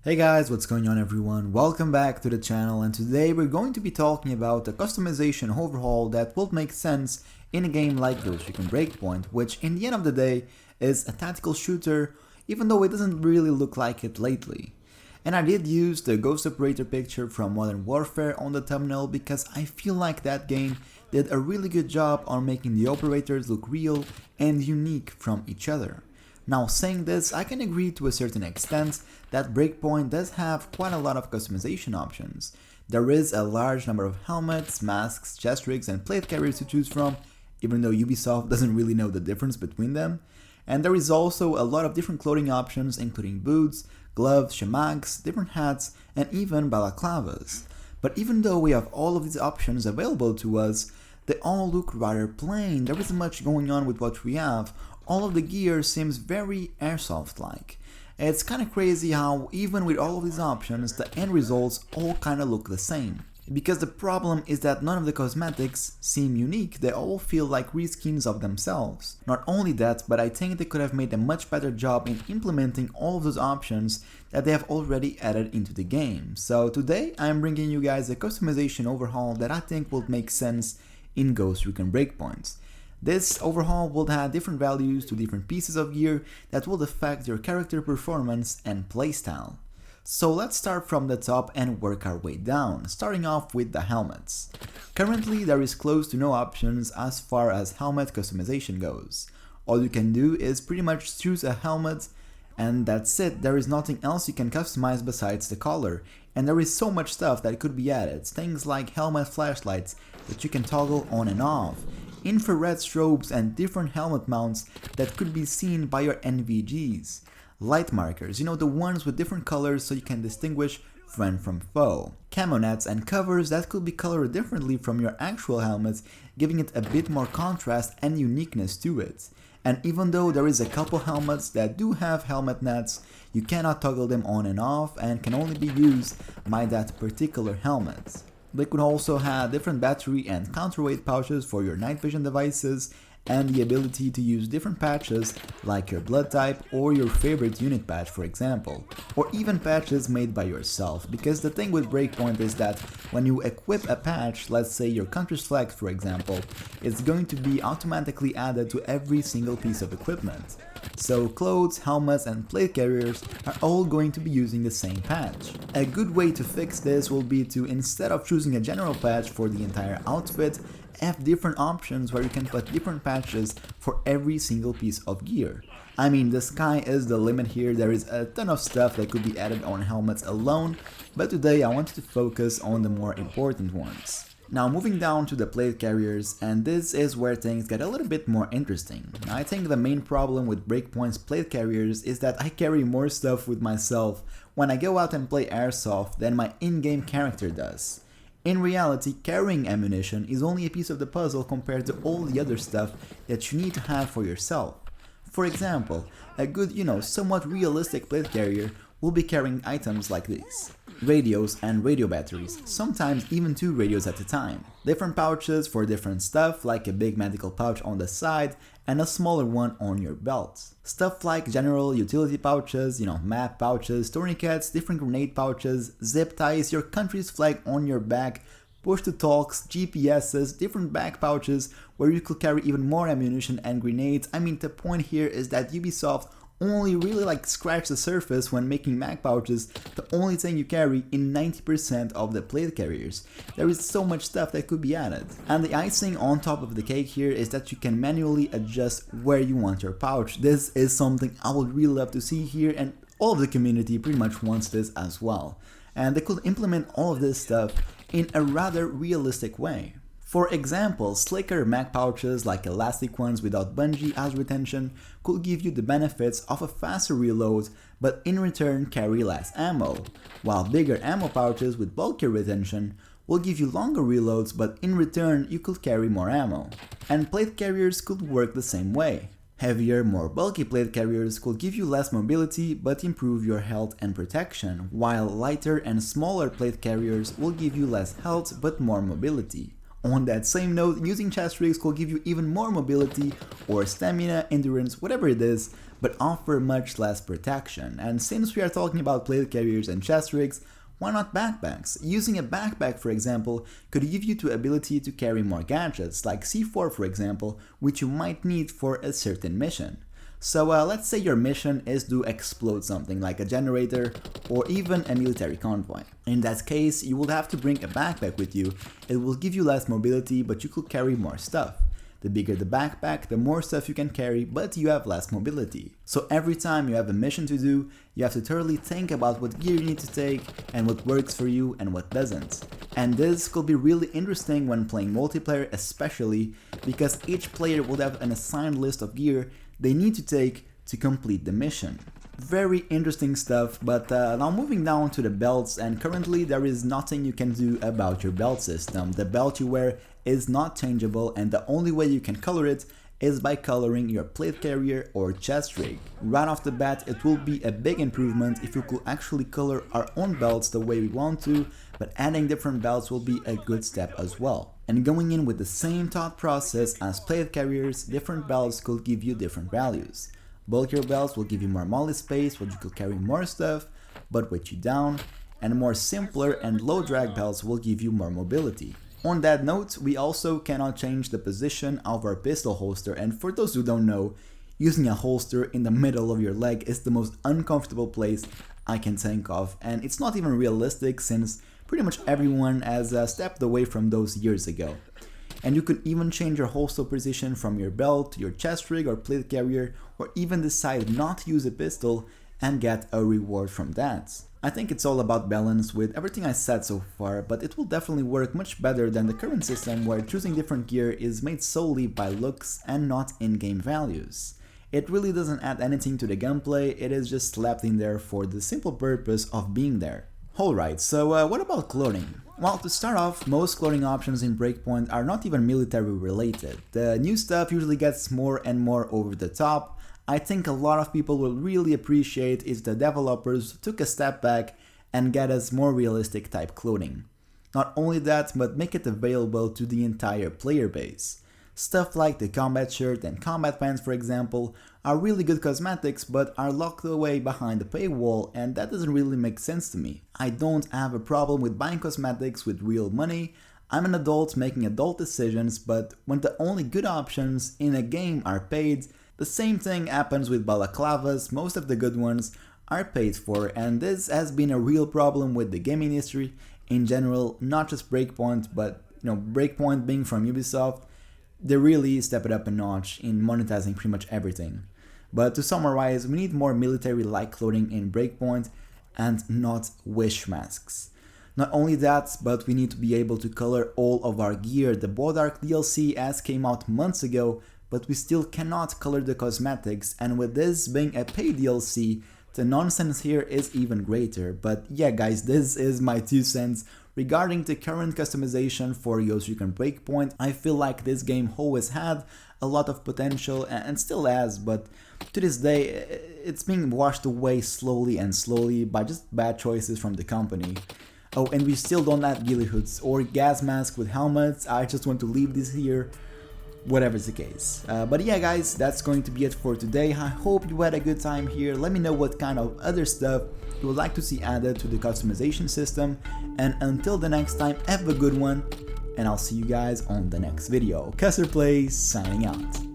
Hey guys, what's going on everyone? Welcome back to the channel, and today we're going to be talking about a customization overhaul that will make sense in a game like Ghost Recon Breakpoint, which in the end of the day is a tactical shooter, even though it doesn't really look like it lately. And I did use the Ghost Operator picture from Modern Warfare on the thumbnail because I feel like that game did a really good job on making the operators look real and unique from each other. Now, saying this, I can agree to a certain extent that Breakpoint does have quite a lot of customization options. There is a large number of helmets, masks, chest rigs and plate carriers to choose from, even though Ubisoft doesn't really know the difference between them. And there is also a lot of different clothing options, including boots, gloves, shamags, different hats, and even balaclavas. But even though we have all of these options available to us, they all look rather plain. There isn't much going on with what we have. All of the gear seems very airsoft-like. It's kinda crazy how even with all of these options, the end results all kinda look the same. Because the problem is that none of the cosmetics seem unique, they all feel like reskins of themselves. Not only that, but I think they could have made a much better job in implementing all of those options that they have already added into the game. So today I'm bringing you guys a customization overhaul that I think will make sense in Ghost Recon Breakpoint. This overhaul will add different values to different pieces of gear that will affect your character performance and playstyle. So let's start from the top and work our way down, starting off with the helmets. Currently there is close to no options as far as helmet customization goes. All you can do is pretty much choose a helmet and that's it. There is nothing else you can customize besides the color, and there is so much stuff that could be added, things like helmet flashlights that you can toggle on and off, infrared strobes and different helmet mounts that could be seen by your NVGs, light markers, the ones with different colors so you can distinguish friend from foe, camo nets and covers that could be colored differently from your actual helmets, giving it a bit more contrast and uniqueness to it. And even though there is a couple helmets that do have helmet nets, you cannot toggle them on and off and can only be used by that particular helmet. They could also have different battery and counterweight pouches for your night vision devices and the ability to use different patches like your blood type or your favorite unit patch, for example, or even patches made by yourself, because the thing with Breakpoint is that when you equip a patch, let's say your country's flag for example, it's going to be automatically added to every single piece of equipment. So clothes, helmets and plate carriers are all going to be using the same patch. A good way to fix this will be to, instead of choosing a general patch for the entire outfit, have different options where you can put different patches for every single piece of gear. I mean, the sky is the limit here. There is a ton of stuff that could be added on helmets alone, but today I wanted to focus on the more important ones. Now moving down to the plate carriers, and this is where things get a little bit more interesting. I think the main problem with Breakpoint's plate carriers is that I carry more stuff with myself when I go out and play airsoft than my in-game character does. In reality, carrying ammunition is only a piece of the puzzle compared to all the other stuff that you need to have for yourself. For example, a good, somewhat realistic plate carrier will be carrying items like these: radios and radio batteries, sometimes even 2 radios at a time, different pouches for different stuff like a big medical pouch on the side and a smaller one on your belt. Stuff like general utility pouches, map pouches, tourniquets, different grenade pouches, zip ties, your country's flag on your back, push-to-talks, GPSs, different back pouches where you could carry even more ammunition and grenades. I mean, the point here is that Ubisoft only really scratch the surface when making mag pouches the only thing you carry in 90% of the plate carriers. There is so much stuff that could be added. And the icing on top of the cake here is that you can manually adjust where you want your pouch. This is something I would really love to see here, and all of the community pretty much wants this as well. And they could implement all of this stuff in a rather realistic way. For example, slicker mag pouches like elastic ones without bungee as retention could give you the benefits of a faster reload, but in return carry less ammo, while bigger ammo pouches with bulkier retention will give you longer reloads, but in return you could carry more ammo. And plate carriers could work the same way. Heavier, more bulky plate carriers could give you less mobility but improve your health and protection, while lighter and smaller plate carriers will give you less health but more mobility. On that same note, using chest rigs could give you even more mobility or stamina, endurance, whatever it is, but offer much less protection. And since we are talking about plate carriers and chest rigs, why not backpacks? Using a backpack, for example, could give you the ability to carry more gadgets, like C4 for example, which you might need for a certain mission. So let's say your mission is to explode something like a generator or even a military convoy. In that case, you will have to bring a backpack with you. It will give you less mobility, but you could carry more stuff. The bigger the backpack, the more stuff you can carry, but you have less mobility. So every time you have a mission to do, you have to thoroughly think about what gear you need to take and what works for you and what doesn't. And this could be really interesting when playing multiplayer, especially because each player will have an assigned list of gear they need to take to complete the mission. Very interesting stuff, but now moving down to the belts, and currently there is nothing you can do about your belt system. The belt you wear is not changeable, and the only way you can color it is by coloring your plate carrier or chest rig. Right off the bat, it will be a big improvement if you could actually color our own belts the way we want to, but adding different belts will be a good step as well. And going in with the same thought process as plate carriers, different belts could give you different values. Bulkier belts will give you more molly space, where you could carry more stuff, but weight you down, and more simpler and low drag belts will give you more mobility. On that note, we also cannot change the position of our pistol holster, and for those who don't know, using a holster in the middle of your leg is the most uncomfortable place I can think of, and it's not even realistic since pretty much everyone has stepped away from those years ago. And you could even change your holster position from your belt to your chest rig or plate carrier, or even decide not to use a pistol and get a reward from that. I think it's all about balance with everything I said so far, but it will definitely work much better than the current system where choosing different gear is made solely by looks and not in-game values. It really doesn't add anything to the gunplay, it is just slapped in there for the simple purpose of being there. Alright, so what about clothing? Well, to start off, most clothing options in Breakpoint are not even military related. The new stuff usually gets more and more over the top. I think a lot of people will really appreciate if the developers took a step back and get us more realistic type clothing. Not only that, but make it available to the entire player base. Stuff like the combat shirt and combat pants, for example, are really good cosmetics but are locked away behind the paywall, and that doesn't really make sense to me. I don't have a problem with buying cosmetics with real money. I'm an adult making adult decisions, but when the only good options in a game are paid, the same thing happens with balaclavas. Most of the good ones are paid for, and this has been a real problem with the gaming industry in general, not just Breakpoint, but Breakpoint being from Ubisoft. They really step it up a notch in monetizing pretty much everything. But to summarize, we need more military-like clothing in Breakpoint and not wish masks. Not only that, but we need to be able to color all of our gear. The Bodark DLC has came out months ago, but we still cannot color the cosmetics, and with this being a paid DLC, the nonsense here is even greater. But yeah guys, this is my 2 cents. Regarding the current customization for Ghost Recon Breakpoint, I feel like this game always had a lot of potential and still has, but to this day it's being washed away slowly and slowly by just bad choices from the company. Oh, and we still don't have ghillie hoods or gas masks with helmets. I just want to leave this here, whatever's the case. But yeah guys, that's going to be it for today. I hope you had a good time here. Let me know what kind of other stuff you would like to see added to the customization system, and until the next time, have a good one, and I'll see you guys on the next video. CUSTERPLAYS signing out.